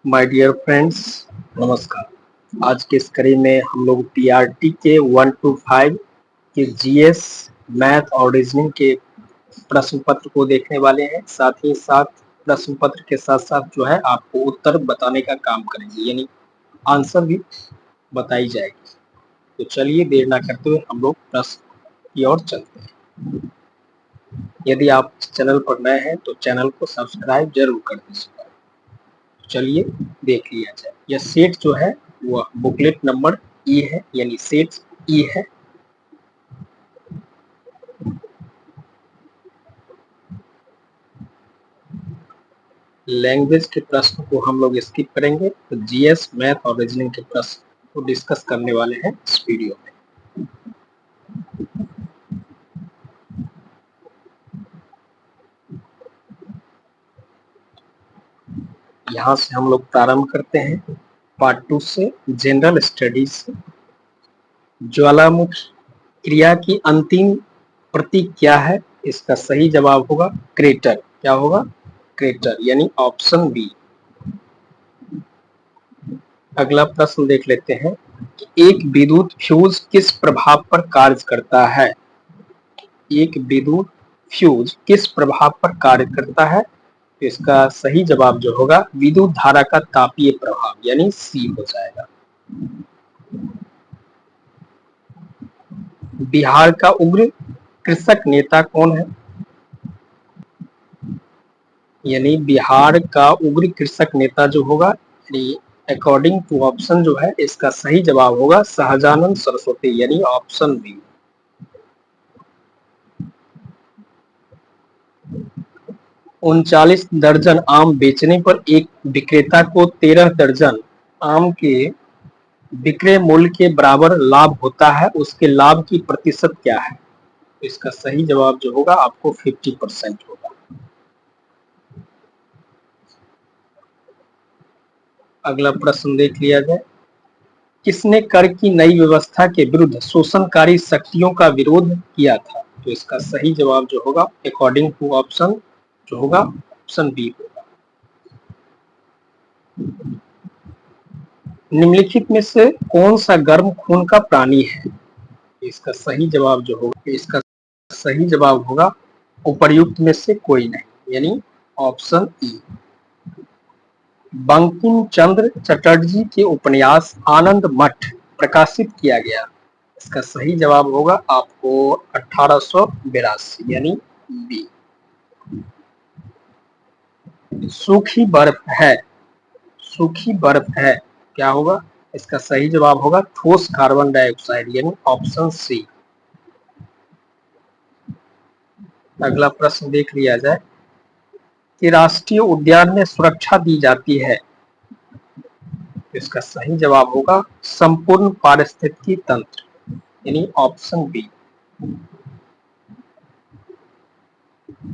My dear friends, नमस्कार। आज के इस कड़ी में हम लोग पीआरटी के 1 to 5 के जीएस, मैथ और रीजनिंग के प्रश्न पत्र को देखने वाले हैं। साथ ही साथ प्रश्न पत्र के साथ साथ जो है आपको उत्तर बताने का काम करेंगे, यानी आंसर भी बताई जाएगी। तो चलिए देर ना करते हुए हम लोग प्रश्न की ओर चलते हैं। यदि आप चैनल पर नए हैं तो चैनल को सब्सक्राइब जरूर कर दीजिए। चलिए देख लिया जाए। यह सेट जो है वह बुकलेट नंबर ई है, यानी सेट ई है। लैंग्वेज के प्रश्न को हम लोग स्किप करेंगे, तो जीएस, मैथ और रीजनिंग के प्रश्न को डिस्कस करने वाले हैं इस वीडियो में। यहाँ से हम लोग प्रारंभ करते हैं पार्ट 2 से, जनरल स्टडीज से। ज्वालामुखी क्रिया की अंतिम प्रतीक क्या है? इसका सही जवाब होगा क्रेटर। क्या होगा? क्रेटर, यानी ऑप्शन बी। अगला प्रश्न देख लेते हैं कि एक विद्युत फ्यूज किस प्रभाव पर कार्य करता है? एक विद्युत फ्यूज किस प्रभाव पर कार्य करता है? तो इसका सही जवाब जो होगा विद्युत धारा का तापीय प्रभाव, यानी सी हो जाएगा। बिहार का उग्र कृषक नेता कौन है? यानी बिहार का उग्र कृषक नेता जो होगा, अकॉर्डिंग टू ऑप्शन जो है इसका सही जवाब होगा सहजानंद सरस्वती, यानी ऑप्शन बी। 39 दर्जन आम बेचने पर एक विक्रेता को 13 दर्जन आम के विक्रय मूल्य के बराबर लाभ होता है। उसके लाभ की प्रतिशत क्या है? इसका सही जवाब जो होगा आपको 50% होगा। अगला प्रश्न देख लिया जाए। किसने कर की नई व्यवस्था के विरुद्ध शोषणकारी शक्तियों का विरोध किया था? तो इसका सही जवाब जो होगा अकॉर्डिंग टू ऑप्शन जो होगा ऑप्शन बी होगा। निम्नलिखित में से कौन सा गर्म खून का प्राणी है? इसका सही जवाब जो होगा, इसका सही जवाब होगा उपर्युक्त में से कोई नहीं, यानी ऑप्शन ई। बंकिम चंद्र चटर्जी के उपन्यास आनंद मठ प्रकाशित किया गया। इसका सही जवाब होगा आपको 1882, यानी बी। सूखी बर्फ है, सूखी बर्फ है क्या होगा? इसका सही जवाब होगा ठोस कार्बन डाइऑक्साइड, यानी ऑप्शन सी। अगला प्रश्न देख लिया जाए कि राष्ट्रीय उद्यान में सुरक्षा दी जाती है। इसका सही जवाब होगा संपूर्ण पारिस्थितिकी तंत्र, यानी ऑप्शन बी।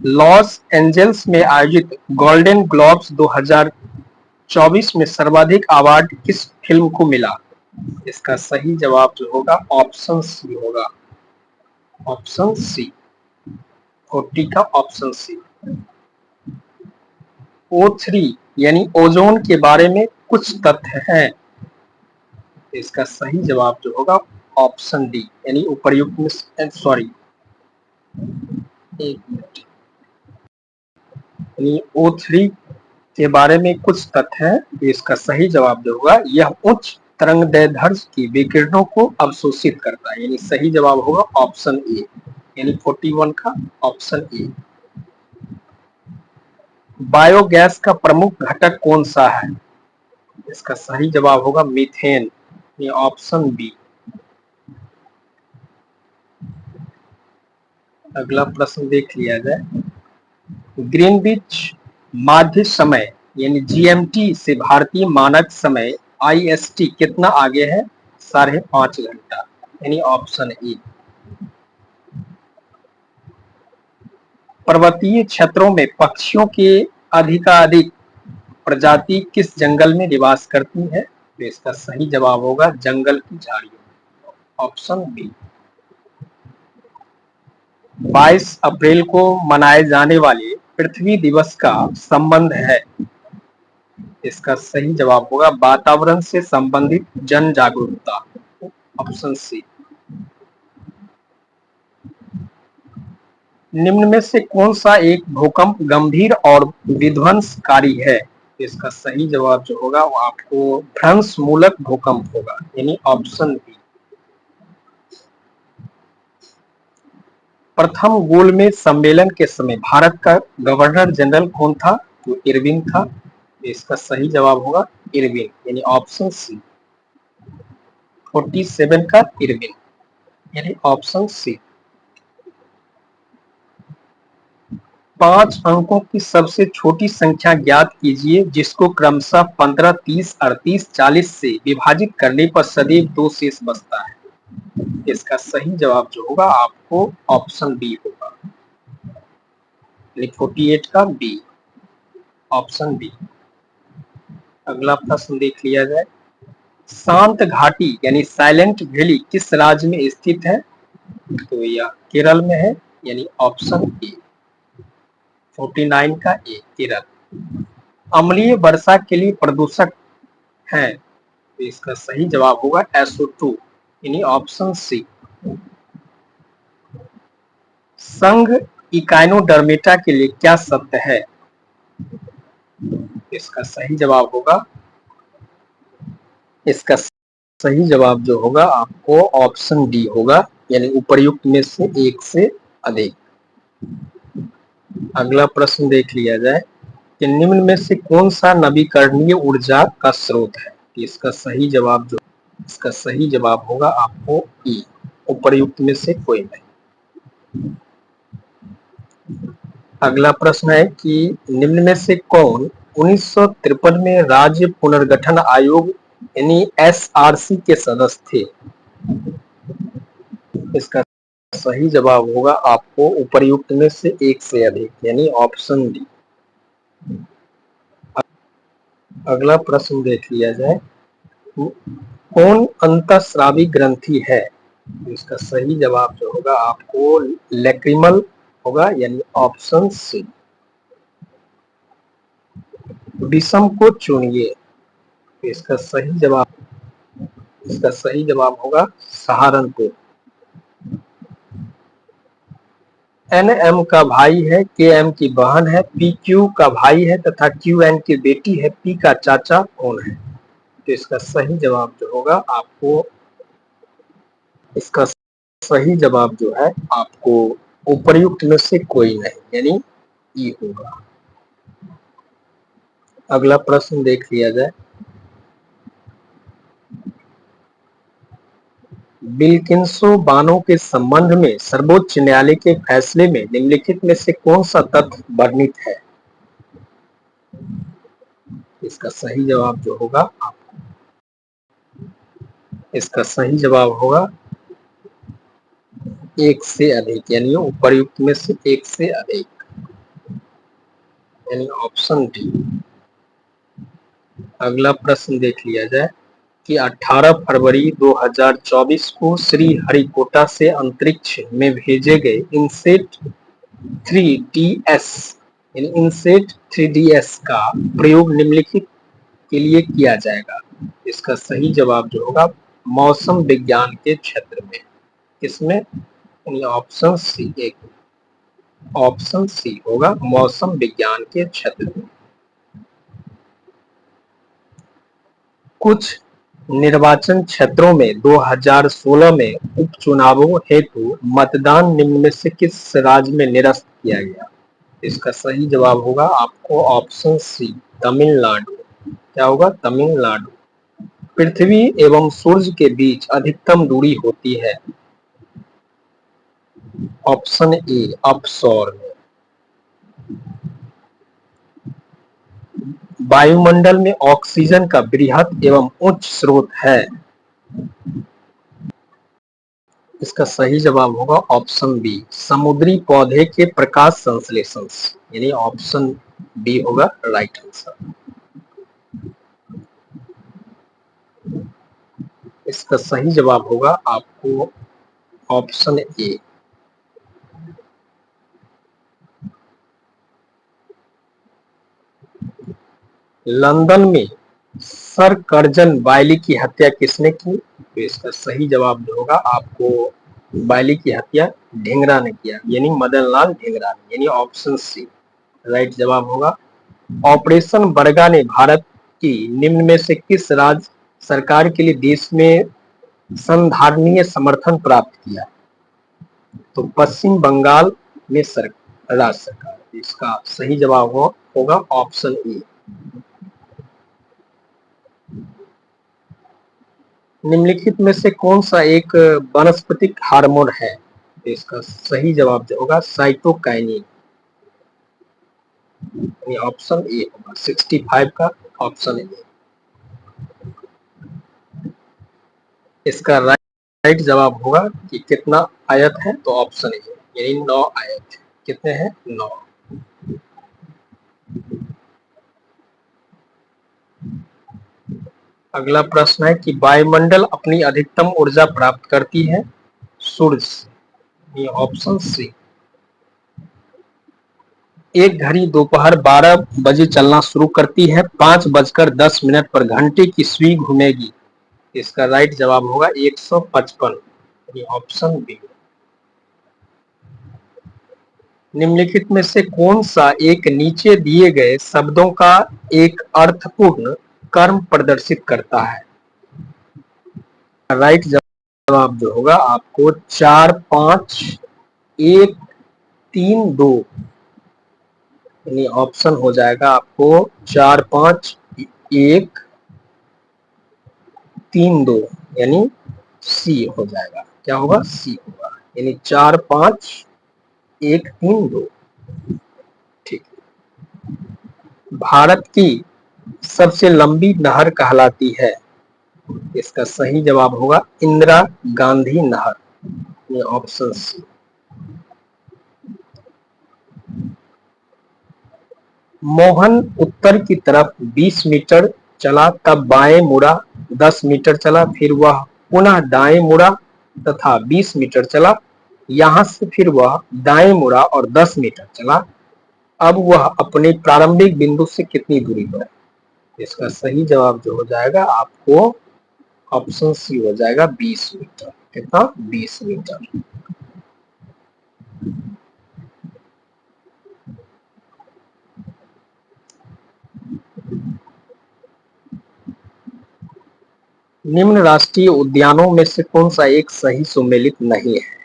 लॉस एंजल्स में आयोजित गोल्डन ग्लोब्स 2024 में सर्वाधिक अवार्ड किस फिल्म को मिला? इसका सही जवाब जो होगा ऑप्शन सी होगा, ऑप्शन सी। 40 का ऑप्शन सी। O3 यानी ओजोन के बारे में कुछ तथ्य हैं। इसका सही जवाब जो होगा ऑप्शन डी, यानी उपर्युक्त में सॉरी एक मिनट, यानी O3 के बारे में कुछ तथ्य है। इसका सही जवाब जो होगा यह उच्च तरंगदैर्ध्य की विकिरणों को अवशोषित करता है, यानी सही जवाब होगा ऑप्शन ए, यानी 41 का ऑप्शन ए। बायोगैस का प्रमुख घटक कौन सा है? इसका सही जवाब होगा मीथेन, ये ऑप्शन बी। अगला प्रश्न देख लिया जाए। ग्रीनविच माध्य समय यानी जीएमटी से भारतीय मानक समय आईएसटी कितना आगे है? 5.5 घंटा, यानी ऑप्शन ए। पर्वतीय क्षेत्रों में पक्षियों के अधिकाधिक प्रजाति किस जंगल में निवास करती है? तो इसका सही जवाब होगा जंगल की झाड़ियों, ऑप्शन बी। 22 अप्रैल को मनाए जाने वाले पृथ्वी दिवस का संबंध है। इसका सही जवाब होगा वातावरण से संबंधित जन जागरूकता, ऑप्शन सी। निम्न में से कौन सा एक भूकंप गंभीर और विध्वंसकारी है? इसका सही जवाब जो होगा वो आपको भ्रंश मूलक भूकंप होगा, यानी ऑप्शन बी। प्रथम गोलमेज सम्मेलन के समय भारत का गवर्नर जनरल कौन था? तो इरविन था। इसका सही जवाब होगा इरविन, यानी ऑप्शन सी। 47 का इरविन, यानी ऑप्शन सी। 5 अंकों की सबसे छोटी संख्या ज्ञात कीजिए जिसको क्रमशः 15, 30, 38, 40 से विभाजित करने पर सदैव 2 शेष बचता है। इसका सही जवाब जो होगा आपको ऑप्शन बी होगा, यानी 48 का बी, ऑप्शन बी। अगला प्रश्न देख लिया जाए। शांत घाटी यानी साइलेंट वैली किस राज्य में स्थित है? तो यह केरल में है, यानी ऑप्शन ए। 49 का ए, केरल। अम्लीय वर्षा के लिए प्रदूषक है, तो इसका सही जवाब होगा SO2, यानी ऑप्शन सी। संघ इकाइनोडर्मेटा के लिए क्या शब्द है? इसका सही जवाब होगा, इसका सही जवाब जो होगा आपको ऑप्शन डी होगा, यानी उपर्युक्त में से एक से अधिक। अगला प्रश्न देख लिया जाए कि निम्न में से कौन सा नवीकरणीय ऊर्जा का स्रोत है? इसका सही जवाब होगा आपको ई, उपर्युक्त में से कोई नहीं। अगला प्रश्न है कि निम्न में से कौन 1953 में राज्य पुनर्गठन आयोग यानी SRC के सदस्य थे? इसका सही जवाब होगा आपको उपर्युक्त में से एक से अधिक, यानी ऑप्शन डी। अगला प्रश्न देख लिया जाए। कौन अंतःस्रावी ग्रंथि है? इसका सही जवाब जो होगा आपको लैक्रिमल होगा, यानी ऑप्शन सी। विषम को चुनिए, इसका सही जवाब होगा सहारनपुर। NM का भाई है, KM की बहन है, PQ का भाई है तथा QN की बेटी है, P का चाचा कौन है? तो इसका सही जवाब जो होगा आपको, इसका सही जवाब जो है आपको उपर्युक्त में से कोई नहीं, यानी ई होगा। अगला प्रश्न देख लिया जाए। विल्किंसो बानों के संबंध में सर्वोच्च न्यायालय के फैसले में निम्नलिखित में से कौन सा तथ्य वर्णित है? इसका सही जवाब जो होगा आपको, इसका सही जवाब होगा एक से अधिक, यानी उपर्युक्त में से एक से अधिक, यानी ऑप्शन डी। अगला प्रश्न देख लिया जाए कि 18 फरवरी 2024 को श्रीहरिकोटा से अंतरिक्ष में भेजे गए इनसेट 3DS यानी इनसेट 3DS का प्रयोग निम्नलिखित के लिए किया जाएगा। इसका सही जवाब जो होगा मौसम विज्ञान के क्षेत्र में, इसमें यानी ऑप्शन सी, एक ऑप्शन सी होगा मौसम विज्ञान के क्षेत्र में। कुछ निर्वाचन क्षेत्रों में 2016 में उपचुनावों हेतु मतदान निम्न में से किस राज्य में निरस्त किया गया? इसका सही जवाब होगा आपको ऑप्शन सी, तमिलनाडु। क्या होगा? तमिलनाडु। पृथ्वी एवं सूर्य के बीच अधिकतम दूरी होती है, ऑप्शन ए, अपसौर में। वायुमंडल में ऑक्सीजन का बृहत एवं उच्च स्रोत है, इसका सही जवाब होगा ऑप्शन बी, समुद्री पौधे के प्रकाश संश्लेषण, यानी ऑप्शन बी होगा राइट आंसर। इसका सही जवाब होगा आपको ऑप्शन ए। लंदन में सर कर्जन वायली की हत्या किसने की? तो इसका सही जवाब जो होगा आपको, वायली की हत्या ढींगरा ने किया, यानी मदन लाल ढींगरा ने, यानी ऑप्शन सी राइट जवाब होगा। ऑपरेशन बरगा ने भारत की निम्न में से किस राज्य सरकार के लिए देश में संधारणीय समर्थन प्राप्त किया? तो पश्चिम बंगाल में राज्य सरकार, इसका सही जवाब होगा ऑप्शन ए। निम्नलिखित में से कौन सा एक वनस्पतिक हार्मोन है? तो इसका सही जवाब जो होगा साइटोकाइनिन, यानी ऑप्शन ए होगा 65 का ऑप्शन ए। इसका राइट जवाब होगा कि कितना आयत है, तो ऑप्शन ए यानी 9 आयत। कितने हैं? 9। अगला प्रश्न है कि वायुमंडल अपनी अधिकतम ऊर्जा प्राप्त करती है सूर्य से, ये ऑप्शन सी। एक घड़ी दोपहर 12 बजे चलना शुरू करती है, 5:10 पर घंटे की सुई घूमेगी। इसका राइट जवाब होगा 155, ऑप्शन बी। निम्नलिखित में से कौन सा एक नीचे दिए गए शब्दों का एक अर्थपूर्ण कर्म प्रदर्शित करता है? राइट जवाब जो होगा आपको 4 5 1 3 2, यानी ऑप्शन हो जाएगा आपको 4 5 1 3 2, यानी सी हो जाएगा। क्या होगा? सी होगा, यानी 4 5 1 3 2। ठीक। भारत की सबसे लंबी नहर कहलाती है? इसका सही जवाब होगा इंदिरा गांधी नहर, ये ऑप्शन सी। मोहन उत्तर की तरफ 20 मीटर चला, तब बाएं मुड़ा, 10 मीटर चला, फिर वह पुनः दाएं मुड़ा तथा 20 मीटर चला। यहां से फिर वह दाएं मुड़ा और 10 मीटर चला। अब वह अपने प्रारंभिक बिंदु से कितनी दूरी पर है? इसका सही जवाब जो हो जाएगा आपको ऑप्शन सी हो जाएगा 20 मीटर। कितना? 20 मीटर। निम्न राष्ट्रीय उद्यानों में से कौन सा एक सही सुमेलित नहीं है?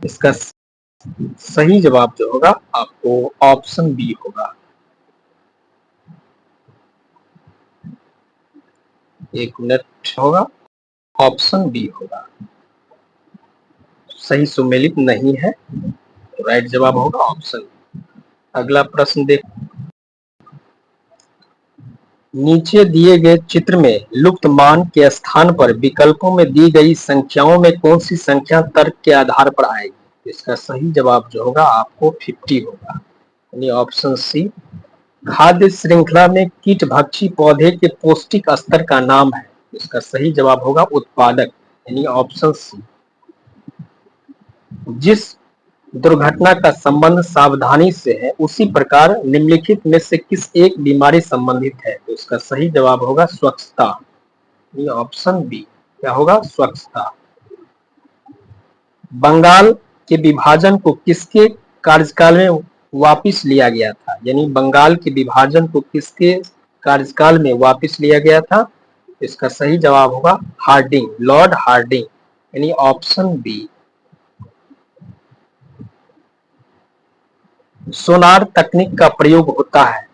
इसका सही जवाब जो होगा आपको ऑप्शन बी होगा। एक मिनट होगा, ऑप्शन बी होगा, सही सुमेलित नहीं है, तो राइट जवाब होगा ऑप्शन। अगला प्रश्न देख, नीचे दिए गए चित्र में लुप्त मान के स्थान पर विकल्पों में दी गई संख्याओं में कौन सी संख्या तर्क के आधार पर आएगी? इसका सही जवाब जो होगा आपको 50 होगा, यानी ऑप्शन सी। खाद्य श्रृंखला में कीटभक्षी पौधे के पौष्टिक स्तर का नाम है। इसका सही जवाब होगा उत्पादक, यानी ऑप्शन सी। जिस दुर्घटना का संबंध सावधानी से है, उसी प्रकार निम्नलिखित में से किस एक बीमारी संबंधित है? तो इसका सही जवाब होगा स्वच्छता, ये ऑप्शन बी। क्या होगा? स्वच्छता। बंगाल के विभाजन को किसके कार्यकाल में वापिस लिया गया था? यानी बंगाल के विभाजन को किसके कार्यकाल में वापिस लिया गया था? इसका सही जवाब होगा हार्डिंग, लॉर्ड हार्डिंग, यानी ऑप्शन बी। सोनार तकनीक का प्रयोग होता है,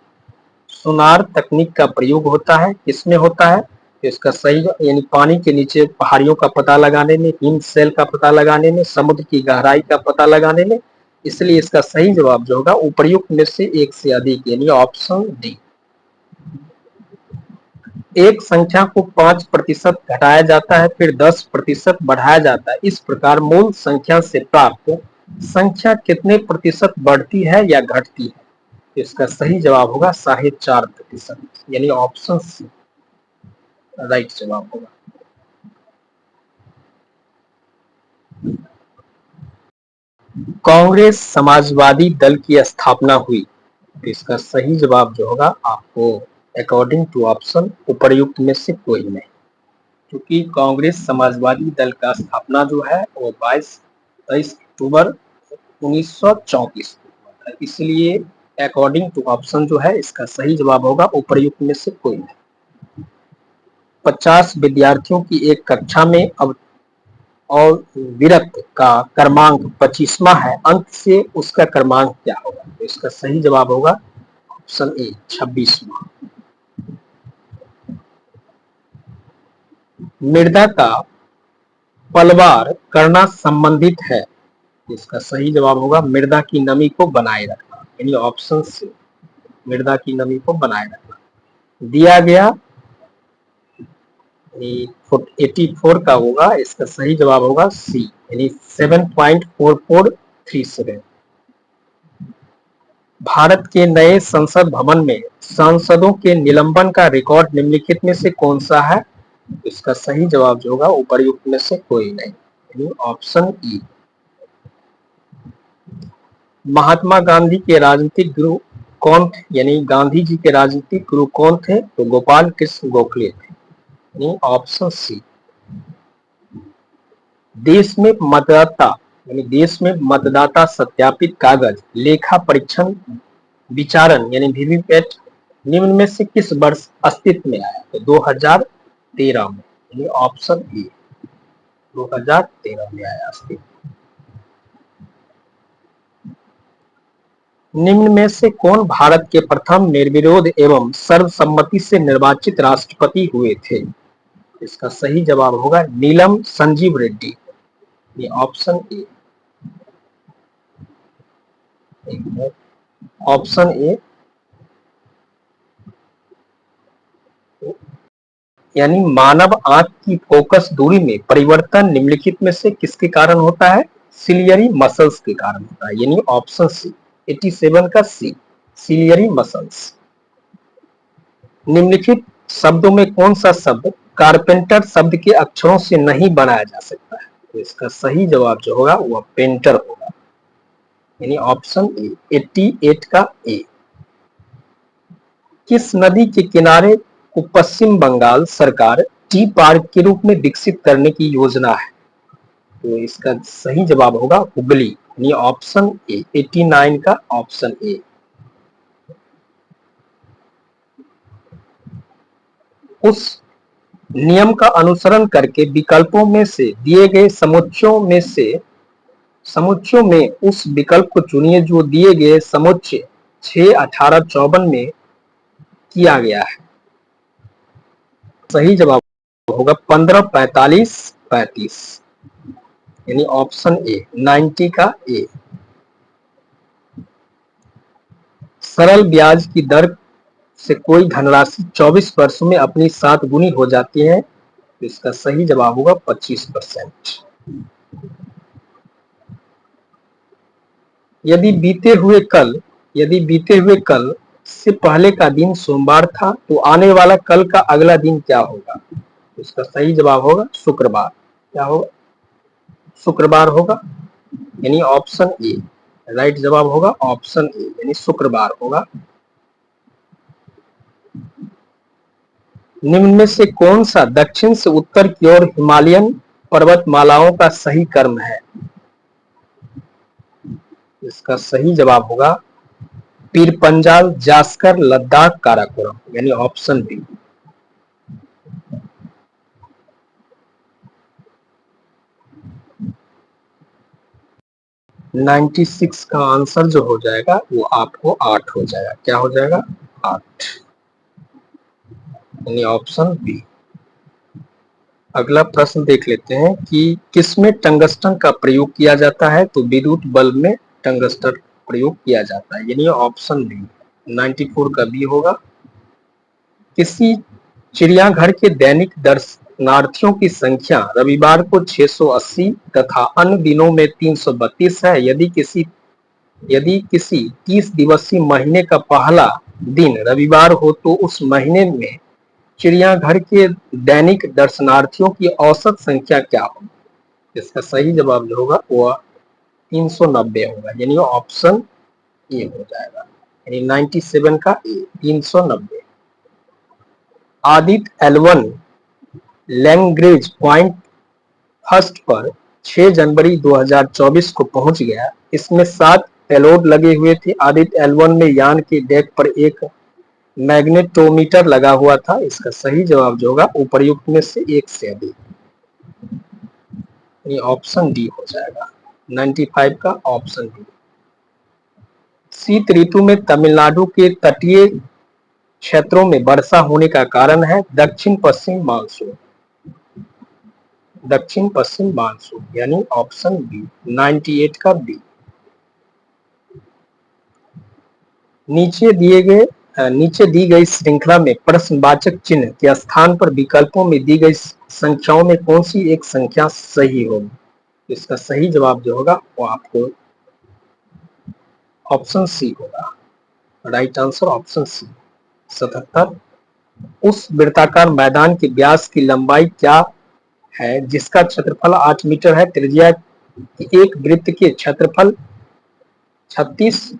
सोनार तकनीक का प्रयोग होता है, किसमें होता है? इसका सही यानी पानी के नीचे पहाड़ियों का पता लगाने में, हिम सेल का पता लगाने में, समुद्र की गहराई का पता लगाने में। इसलिए इसका सही जवाब जो होगा उपर्युक्त में से एक से अधिक, यानी ऑप्शन डी। एक संख्या को 5% घटाया जाता है, फिर 10% बढ़ाया जाता है। इस प्रकार मूल संख्या से प्राप्त संख्या कितने प्रतिशत बढ़ती है या घटती है? इसका सही जवाब होगा 4.5%, यानी ऑप्शन सी राइट जवाब होगा। कांग्रेस समाजवादी दल की स्थापना हुई, तो इसका सही जवाब जो होगा आपको अकॉर्डिंग टू ऑप्शन उपर्युक्त में से कोई नहीं, क्योंकि कांग्रेस समाजवादी दल का स्थापना जो है वो 23 अक्टूबर 1934 को हुआ था, इसलिए अकॉर्डिंग टू ऑप्शन जो है इसका सही जवाब होगा उपर्युक्त में से कोई नहीं। 50 विद्यार्थियों की एक कक्षा में अब और विरक्त का क्रमांक 25वां है, अंत से उसका क्रमांक क्या होगा? तो इसका सही जवाब होगा ऑप्शन ए 26वां। मृदा का पलवार करना संबंधित है, इसका सही जवाब होगा मृदा की नमी को बनाए रखना, यानी ऑप्शन सी मृदा की नमी को बनाए रखना। दिया गया 84 का होगा, इसका सही जवाब होगा सी यानी 7.4437। भारत के नए संसद भवन में सांसदों के निलंबन का रिकॉर्ड निम्नलिखित में से कौन सा है? इसका सही जवाब जो होगा उपर्युक्त में से कोई नहीं, यानी ऑप्शन ई। महात्मा गांधी के राजनीतिक गुरु कौन थे? यानी गांधी जी के राजनीतिक गुरु कौन थे? तो गोपाल कृष्ण गोखले थे, यानी ऑप्शन सी। देश में मतदाता सत्यापित कागज लेखा परीक्षण विचारण यानी वीवीपैट निम्न में से किस वर्ष अस्तित्व में आया? तो 2013 में, यानी ऑप्शन ए 2013 में आया अस्तित्व। निम्न में से कौन भारत के प्रथम निर्विरोध एवं सर्वसम्मति से निर्वाचित राष्ट्रपति हुए थे? इसका सही जवाब होगा नीलम संजीव रेड्डी, ये ऑप्शन ए। ऑप्शन ए यानी मानव आंख की फोकस दूरी में परिवर्तन निम्नलिखित में से किसके कारण होता है? सिलियरी मसल्स के कारण होता है, यानी ऑप्शन सी 87 का सी सिलियरी मसल्स। निम्नलिखित शब्दों में कौन सा शब्द कारपेंटर शब्द के अक्षरों से नहीं बनाया जा सकता है? तो इसका सही जवाब जो होगा वह पेंटर होगा, यानी ऑप्शन ए 88 का ए। किस नदी के किनारे को पश्चिम बंगाल सरकार टी पार्क के रूप में विकसित करने की योजना है? तो इसका सही जवाब होगा हुगली, यानी ऑप्शन ए 89 का ऑप्शन ए। उस नियम का अनुसरण करके विकल्पों में से दिए गए समुच्चयों में उस विकल्प को चुनिए जो दिए गए समुच्चय 6, 18, 54 में किया गया है। सही जवाब होगा 15, 45, 35, यानी ऑप्शन ए 90 का ए। सरल ब्याज की दर से कोई धनराशि 24 वर्षों में अपनी 7 गुनी हो जाती है, तो इसका सही जवाब होगा 25%। यदि बीते हुए कल से पहले का दिन सोमवार था तो आने वाला कल का अगला दिन क्या होगा? इसका सही जवाब होगा शुक्रवार। क्या होगा? शुक्रवार होगा, यानी ऑप्शन ए राइट जवाब होगा ऑप्शन ए, यानी शुक्रवार होगा। निम्न में से कौन सा दक्षिण से उत्तर की ओर हिमालयन पर्वतमालाओं का सही क्रम है? इसका सही जवाब होगा पीर पंजाल, जास्कर, लद्दाख, काराकोरम, यानी ऑप्शन बी। नाइन्टी 96 का आंसर जो हो जाएगा वो आपको 8 हो जाएगा। क्या हो जाएगा? 8, यानी ऑप्शन बी। अगला प्रश्न देख लेते हैं कि किसमें टंगस्टन का प्रयोग किया जाता है? तो विद्युत बल्ब में टंगस्टन प्रयोग किया जाता है, यानी ऑप्शन बी 94 का बी होगा। किसी चिड़ियाघर के दैनिक दर्शनार्थियों की संख्या रविवार को 680 तथा अन्य दिनों में 332 है। यदि किसी 30 दिवसीय महीने का पहला दिन रविवार हो तो उस महीने में चिड़ियाघर के दैनिक दर्शनार्थियों की औसत संख्या क्या होगी? इसका सही जवाब जो होगा वह 390 होगा, यानी ऑप्शन ए हो जाएगा, यानी 97 का ए 390। Aditya L1 Lagrange point first पर 6 जनवरी 2024 को पहुंच गया। इसमें 7 पेलोड लगे हुए थे। आदित्य L1 में यान के डेक पर एक मैग्नेटोमीटर लगा हुआ था। इसका सही जवाब जो होगा उपर्युक्त में से एक से अधिक, ये ऑप्शन डी हो जाएगा। 95 का ऑप्शन डी। शीत ऋतु में तमिलनाडु के तटीय क्षेत्रों में वर्षा होने का कारण है दक्षिण पश्चिम मानसून। दक्षिण पश्चिम मानसून यानी ऑप्शन बी, 98 का बी। नीचे दी गई श्रृंखला में प्रश्नवाचक चिन्ह के स्थान पर विकल्पों में दी गई संख्याओं में कौन सी एक संख्या सही होगी? इसका सही जवाब जो होगा वो आपको ऑप्शन सी होगा। Right answer option C. 77। उस वृत्ताकार मैदान के व्यास की लंबाई क्या है जिसका क्षेत्रफल 8 मीटर है? त्रिज्या एक वृत्त के क्षेत्रफल 36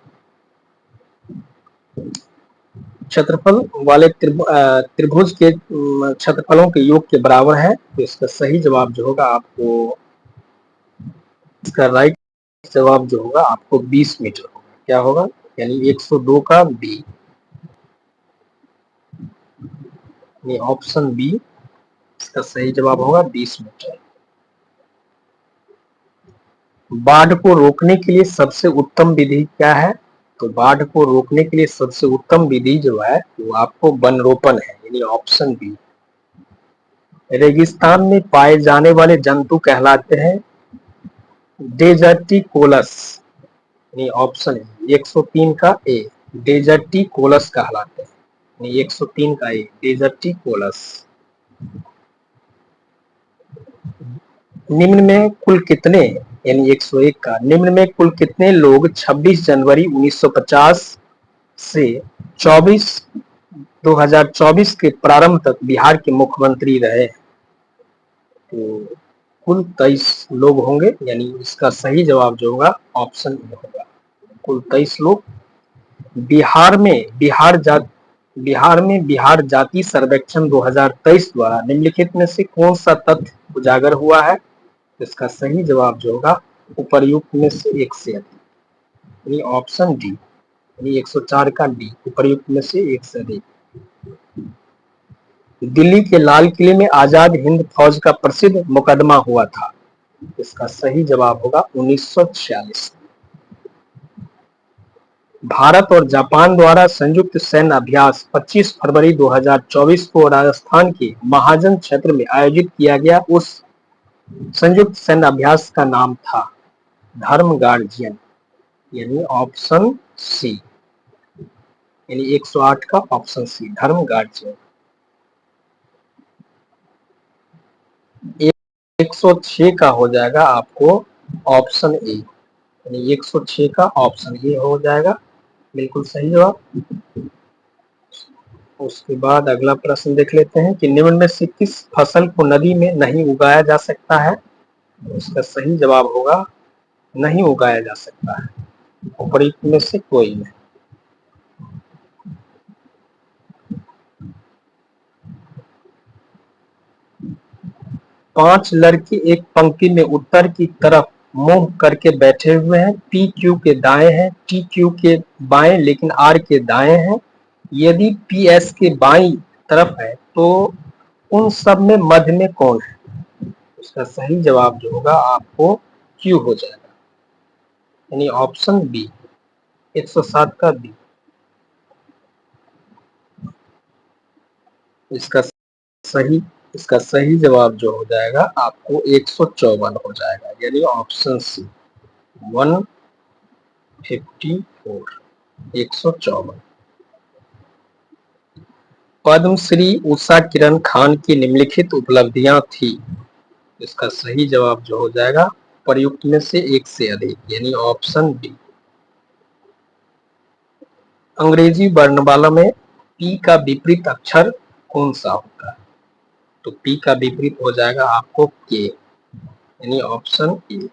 क्षेत्रफल वाले त्रिभुज के क्षेत्रफलों के योग के बराबर है। तो इसका सही जवाब जो होगा आपको, इसका राइट जवाब जो होगा आपको 20 मीटर होगा। क्या होगा? यानी 102 का बी, ये ऑप्शन बी इसका सही जवाब होगा 20 मीटर। बाढ़ को रोकने के लिए सबसे उत्तम विधि क्या है? तो बाढ़ को रोकने के लिए सबसे उत्तम विधि जो है वो आपको वन रोपण है, यानी ऑप्शन बी। रेगिस्तान में पाए जाने वाले जंतु कहलाते हैं डेजर्टिकोलस, यानी ऑप्शन 103 का ए, डेजर्टिकोलस कहलाते हैं, यानी 103 का ए, डेजर्टिकोलस। निम्न में कुल कितने, यानी 101 का, निम्न में कुल कितने लोग 26 जनवरी 1950 से 2024 के प्रारंभ तक बिहार के मुख्यमंत्री रहे? तो कुल 23 लोग होंगे, यानी इसका सही जवाब जो होगा ऑप्शन ए होगा। कुल 23 लोग। बिहार में बिहार जाति सर्वेक्षण 2023 द्वारा निम्नलिखित में से कौन सा तथ्य उजागर हुआ है? इसका सही जवाब जो होगा उपर्युक्त में से एक से अधिक, यानी ऑप्शन डी, यानी 104 का डी, उपर्युक्त में से एक से अधिक। दिल्ली के लाल किले में आजाद हिंद फौज का प्रसिद्ध मुकदमा हुआ था। इसका सही जवाब होगा 1946। भारत और जापान द्वारा संयुक्त सैन्य अभ्यास 25 फरवरी 2024 को राजस्थान के महाजन क्षेत्र में आयोजित किया गया। उस संयुक्त सैन्य अभ्यास का नाम था धर्म गार्जियन, यानी ऑप्शन सी, यानी 108 का ऑप्शन सी, धर्म गार्जियन। 106 का हो जाएगा आपको ऑप्शन ए, यानी 106 का ऑप्शन ए हो जाएगा, बिल्कुल सही जवाब। उसके बाद अगला प्रश्न देख लेते हैं कि निम्न में से किस फसल को नदी में नहीं उगाया जा सकता है? इसका सही जवाब होगा नहीं उगाया जा सकता है, उपर्युक्त में से कोई नहीं। पांच लड़के एक पंक्ति में उत्तर की तरफ मुंह करके बैठे हुए हैं। पी क्यू के दाएं हैं, टी क्यू के बाएं, लेकिन आर के दाएं हैं। यदि पी एस के बाईं तरफ है तो उन सब में मध्य में कौन है? उसका सही जवाब जो होगा आपको क्यू हो जाएगा, यानी ऑप्शन बी, 107 का बी। इसका सही जवाब जो हो जाएगा आपको 154 हो जाएगा, यानी ऑप्शन सी, 154, 154। पद्मश्री उषा किरण खान की निम्नलिखित उपलब्धियां थी। इसका सही जवाब जो हो जाएगा प्रयुक्त में से एक से अधिक, यानी ऑप्शन बी। अंग्रेजी वर्णमाला में पी का विपरीत अक्षर कौन सा होता है? तो पी का विपरीत हो जाएगा आपको के, यानी ऑप्शन ए।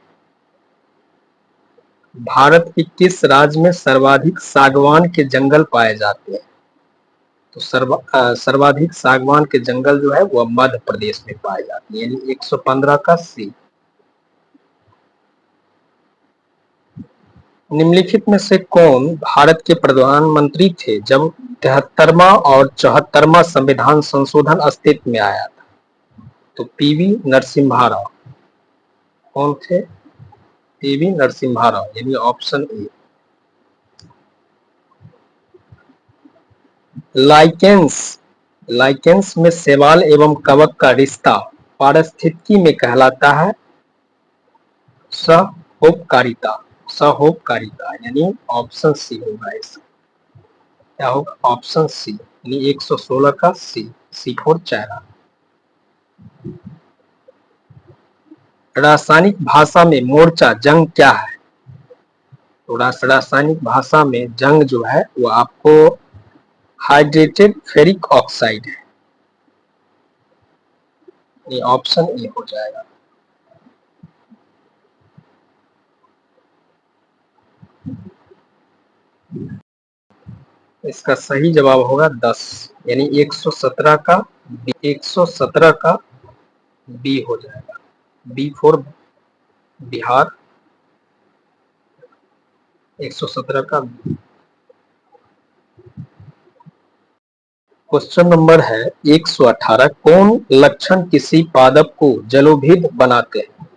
भारत के किस राज्य में सर्वाधिक सागवान के जंगल पाए जाते हैं? तो सर्वाधिक सागवान के जंगल जो है वह मध्य प्रदेश में पाए जाते हैं, यानी 115 का सी। निम्नलिखित में से कौन भारत के प्रधानमंत्री थे जब 73वां और 74वां संविधान संशोधन अस्तित्व में आया था? तो पीवी नरसिम्हा राव। कौन थे? पीवी नरसिम्हा राव, यानी ऑप्शन ए। लाइकेंस में शैवाल एवं कवक का रिश्ता पारिस्थितिकी में कहलाता है सहोपकारिता। यानी ऑप्शन सी होगा इसका। क्या होगा? ऑप्शन सी, यानी 116 का सी फॉर चाइना। रासायनिक भाषा में मोर्चा जंग क्या है? तो रासायनिक भाषा में जंग जो है वो आपको हाइड्रेटेड फेरिक ऑक्साइड है, ये ऑप्शन ए हो जाएगा। इसका सही जवाब होगा 10, यानी 117 का बी हो जाएगा। बी फॉर बिहार, 117 का बी। क्वेश्चन नंबर है 118, कौन लक्षण किसी पादप को जलोभिद बनाते हैं?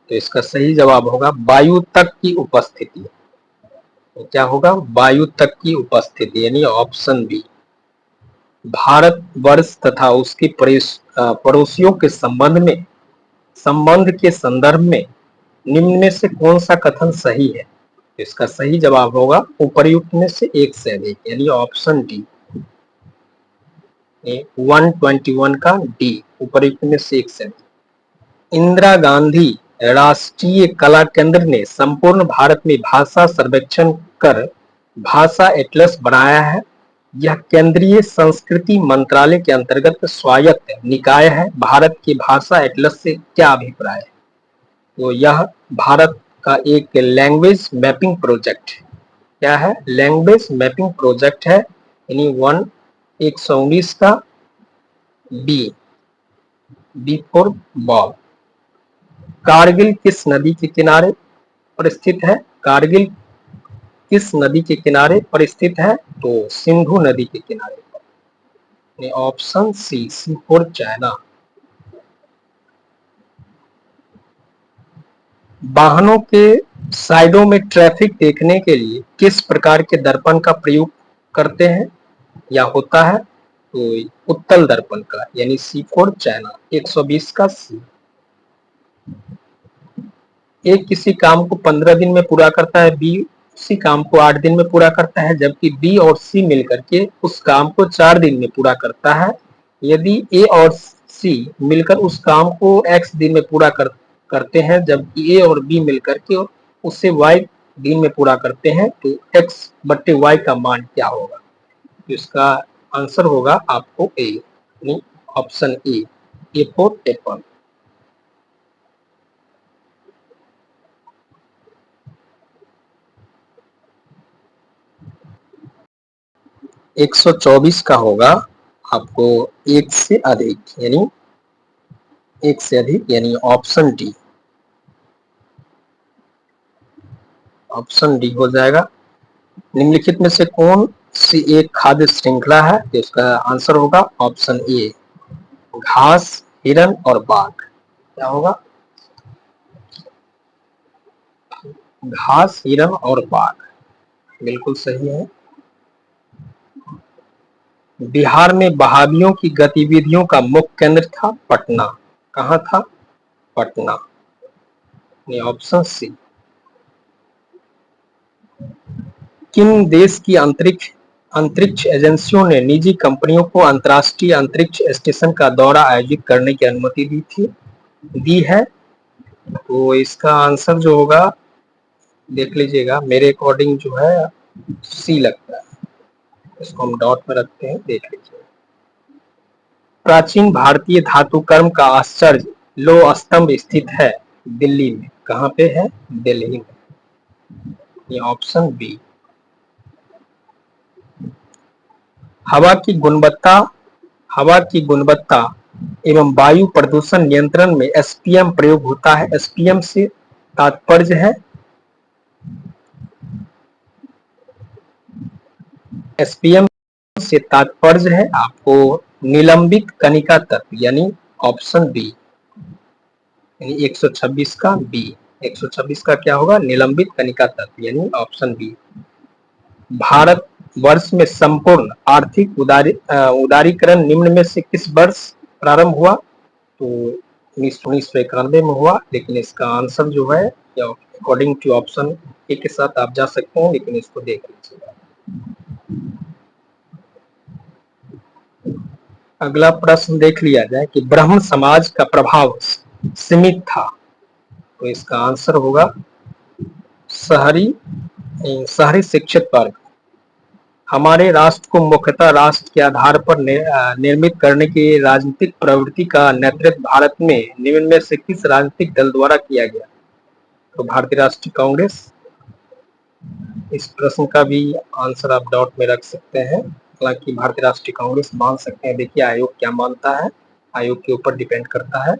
तो इसका सही जवाब होगा वायु तक की उपस्थिति। तो क्या होगा? वायु तक की उपस्थिति, यानी ऑप्शन बी। भारत वर्ष तथा उसके पड़ोसियों के संबंध के संदर्भ में निम्न में से कौन सा कथन सही है? इसका सही जवाब होगा उपर्युक्त में से एक से अधिक, यानी ऑप्शन डी। 121 का डी, उपर्युक्त में से एक से अधिक। इंदिरा गांधी राष्ट्रीय कला केंद्र ने संपूर्ण भारत में भाषा सर्वेक्षण कर भाषा एटलस बनाया है। यह केंद्रीय संस्कृति मंत्रालय के अंतर्गत स्वायत्त निकाय है। भारत के भाषा एटलस से क्या अभिप्राय है? तो यह भारत का एक लैंग्वेज मैपिंग प्रोजेक्ट, क्या है? लैंग्वेज मैपिंग प्रोजेक्ट है, यानी 119 का बी फॉर बॉल। कारगिल किस नदी के किनारे पर स्थित है? कारगिल किस नदी के किनारे पर स्थित है? तो सिंधु नदी के किनारे पर, ऑप्शन सी फॉर चाइना। वाहनों के साइडों में ट्रैफिक देखने के लिए किस प्रकार के दर्पण का प्रयोग करते हैं या होता है? तो उत्तल दर्पण का, यानी सी फॉर चाइना, 120 का सी। ए किसी काम को 15 दिन में पूरा करता है, बी उसी काम को 8 दिन में पूरा करता है, जबकि बी और सी मिलकर के उस काम को 4 दिन में पूरा करता है। यदि ए और सी मिलकर उस काम को एक्स दिन में पूरा करते हैं, जबकि ए और बी मिलकर के उससे वाई दिन में पूरा करते हैं, तो एक्स बट्टे वाई का मान क्या होगा? तो इसका आंसर होगा आपको ए, यानी ऑप्शन ए फॉर एप्पल। 124 का होगा आपको एक से अधिक, यानी ऑप्शन डी। ऑप्शन डी हो जाएगा। निम्नलिखित में से कौन सी एक खाद्य श्रृंखला है? तो इसका आंसर होगा ऑप्शन ए, घास, हिरन और बाघ। क्या होगा? घास, हिरन और बाघ, बिल्कुल सही है। बिहार में वहाबियों की गतिविधियों का मुख्य केंद्र था पटना। कहाँ था? पटना, ये ऑप्शन सी। किन देश की अंतरिक्ष एजेंसियों ने निजी कंपनियों को अंतर्राष्ट्रीय अंतरिक्ष स्टेशन का दौरा आयोजित करने की अनुमति दी है? तो इसका आंसर जो होगा, देख लीजिएगा, मेरे अकॉर्डिंग जो है सी लगता है। इसको हम डॉट में रखते हैं, देख लीजिए। प्राचीन भारतीय धातु कर्म का आश्चर्य लौह स्तंभ स्थित है दिल्ली में। कहाँ पे है? दिल्ली में, ये ऑप्शन बी। हवा की गुणवत्ता हवा की गुणवत्ता एवं वायु प्रदूषण नियंत्रण में एसपीएम प्रयोग होता है। एसपीएम से तात्पर्य है एसपीएम से तात्पर्य है आपको निलंबित कणिका तत्व, यानी ऑप्शन बी, यानी 126 का बी। 126 का क्या होगा? निलंबित कणिका तत्व, यानी ऑप्शन बी। भारत वर्ष में संपूर्ण आर्थिक उदारीकरण निम्न में से किस वर्ष प्रारंभ हुआ? तो 1991 में हुआ, लेकिन इसका आंसर जो है अकॉर्डिंग टू ऑप्शन ए के साथ आप जा सकते हैं, लेकिन इसको देख लीजिएगा। अगला प्रश्न देख लिया जाए कि ब्राह्मण समाज का प्रभाव सीमित था, तो इसका आंसर होगा शहरी शिक्षित वर्ग। हमारे राष्ट्र को मुख्यतः राष्ट्र के आधार पर निर्मित करने की राजनीतिक प्रवृत्ति का नेतृत्व भारत में निम्न में से किस राजनीतिक दल द्वारा किया गया? तो भारतीय राष्ट्रीय कांग्रेस। इस प्रश्न का भी आंसर आप डाउट में रख सकते हैं, हालांकि भारतीय राष्ट्रीय कांग्रेस मान सकते हैं। देखिए आयोग क्या मानता है, आयोग के ऊपर डिपेंड करता है।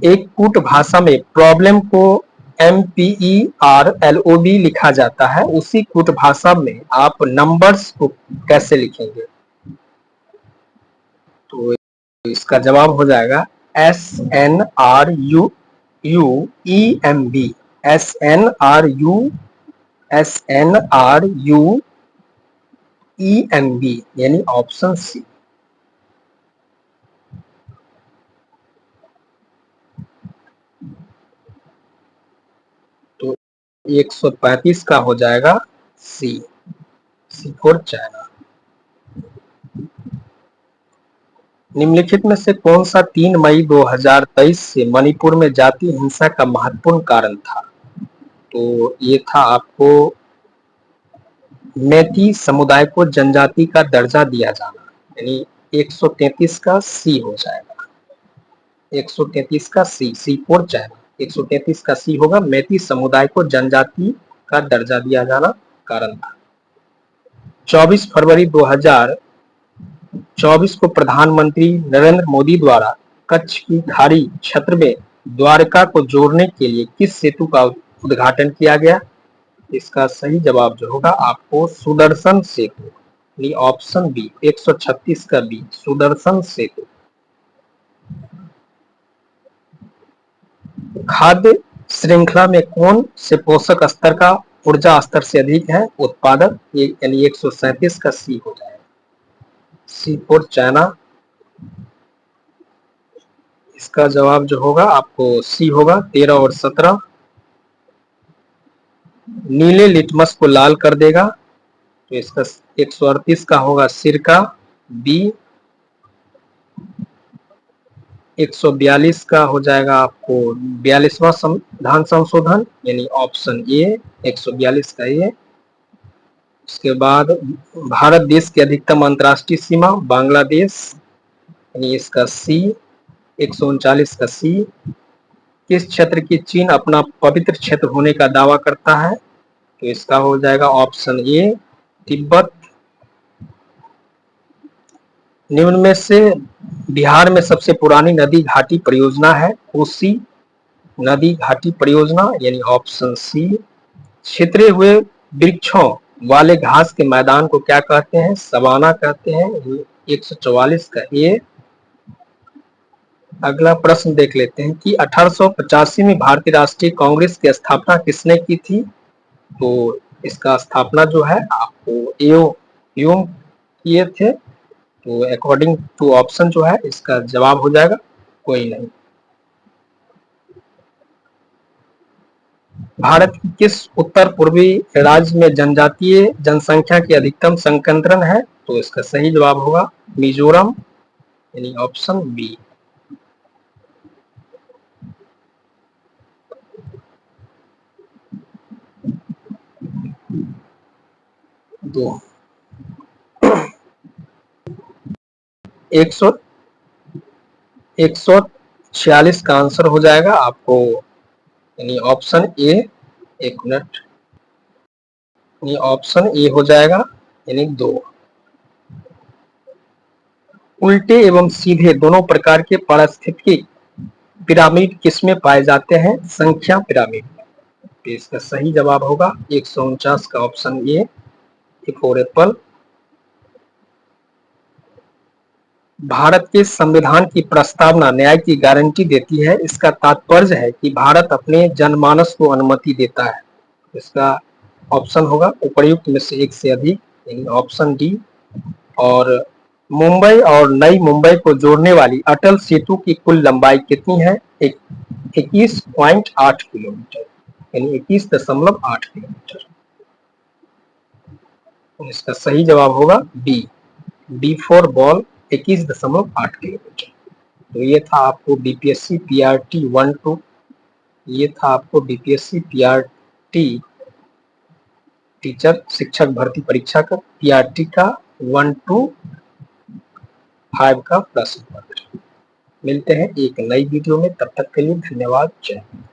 एक कूट भाषा में प्रॉब्लम को MERLOB लिखा जाता है, उसी कूट भाषा में आप नंबर्स को कैसे लिखेंगे? तो इसका जवाब हो जाएगा SNRUEMB, SNRUEMB, यानी ऑप्शन सी। तो 135 का हो जाएगा सी फॉर चाइना। निम्नलिखित में से कौन सा 3 मई 2023 से मणिपुर में जाति हिंसा का महत्वपूर्ण कारण था? तो ये था आपको मैती समुदाय को जनजाति का दर्जा दिया जाना, यानी 133 का सी हो जाएगा। 133 का सी फॉर चाइना। 133 का सी होगा, मैती समुदाय को जनजाति का दर्जा दिया जाना कारण था। 24 फरवरी 2024 को प्रधानमंत्री नरेंद्र मोदी द्वारा कच्छ की खाड़ी क्षेत्र में द्वारका को जोड़ने के लिए किस सेतु का उद्घाटन किया गया? इसका सही जवाब जो होगा आपको सुदर्शन सेतु, यानी ऑप्शन बी 136 का बी, सुदर्शन सेतु। खाद्य श्रृंखला में कौन से पोषक स्तर का ऊर्जा स्तर से अधिक है? उत्पादक, यानी 137 का सी हो जाएगा, सी फॉर चाइना। इसका जवाब जो होगा आपको सी होगा। 13 और 17 नीले लिटमस को लाल कर देगा, तो इसका 138 का होगा सिरका बी। 142 का हो जाएगा आपको 42वां संविधान संशोधन, यानी ऑप्शन ए 142 का ये। उसके बाद भारत देश की अधिकतम अंतर्राष्ट्रीय सीमा बांग्लादेश, यानी इसका सी 139 का सी। किस क्षेत्र की चीन अपना पवित्र क्षेत्र होने का दावा करता है? तो इसका हो जाएगा ऑप्शन ए तिब्बत। निम्न में से बिहार में सबसे पुरानी नदी घाटी परियोजना है? कोसी नदी घाटी परियोजना, यानी ऑप्शन सी। छितरे हुए वृक्षों वाले घास के मैदान को क्या कहते हैं? सवाना कहते हैं, 144 का ए। अगला प्रश्न देख लेते हैं कि 1885 में भारतीय राष्ट्रीय कांग्रेस की स्थापना किसने की थी? तो इसका स्थापना जो है आपको एओ किए थे, तो अकॉर्डिंग टू ऑप्शन जो है इसका जवाब हो जाएगा कोई नहीं। भारत की किस उत्तर पूर्वी राज्य में जनजातीय जनसंख्या की अधिकतम संकेंद्रण है? तो इसका सही जवाब होगा मिजोरम, यानी ऑप्शन बी। दो 146 का आंसर हो जाएगा आपको, यानी ऑप्शन ए। एक मिनट, यानी ऑप्शन ए हो जाएगा, यानी 2। उल्टे एवं सीधे दोनों प्रकार के पारिस्थितिकी पिरामिड किसमें पाए जाते हैं? संख्या पिरामिड में। तो इसका सही जवाब होगा 149 का option A, for Apple. Bharat के संविधान की प्रस्तावना न्याय की गारंटी देती है, इसका तात्पर्य है कि भारत अपने जनमानस को अनुमति देता है। इसका ऑप्शन होगा उपर्युक्त में से एक से अधिक, यानी ऑप्शन डी। और मुंबई और नई मुंबई को जोड़ने वाली अटल सेतु की कुल लंबाई कितनी है? 21.8 किलोमीटर, यानी 21.8 किलोमीटर। इसका सही जवाब होगा बी फॉर बॉल, 21.8 किलोमीटर। तो ये था आपको बीपीएससी पीआरटी 1-2, ये था आपको बीपीएससी पीआरटी टीचर शिक्षक भर्ती परीक्षा का पीआरटी का 1-5 का प्रश्न पत्र। मिलते हैं एक नई वीडियो में, तब तक के लिए धन्यवाद, जय हिंद।